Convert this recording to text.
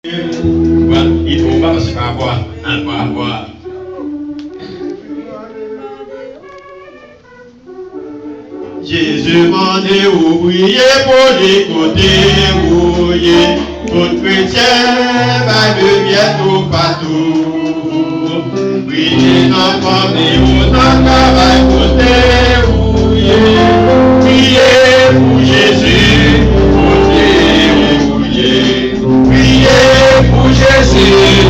Voilà, il faut pas parce qu'il va avoir. Il va avoir. Jésus m'a dit où prier pour les côtés mouillés. Tout chrétien va de bientôt partout. Priez dans famille ou dans travail côté mouillé. Priez pour Jésus, côté mouillé. Priez pour Jésus.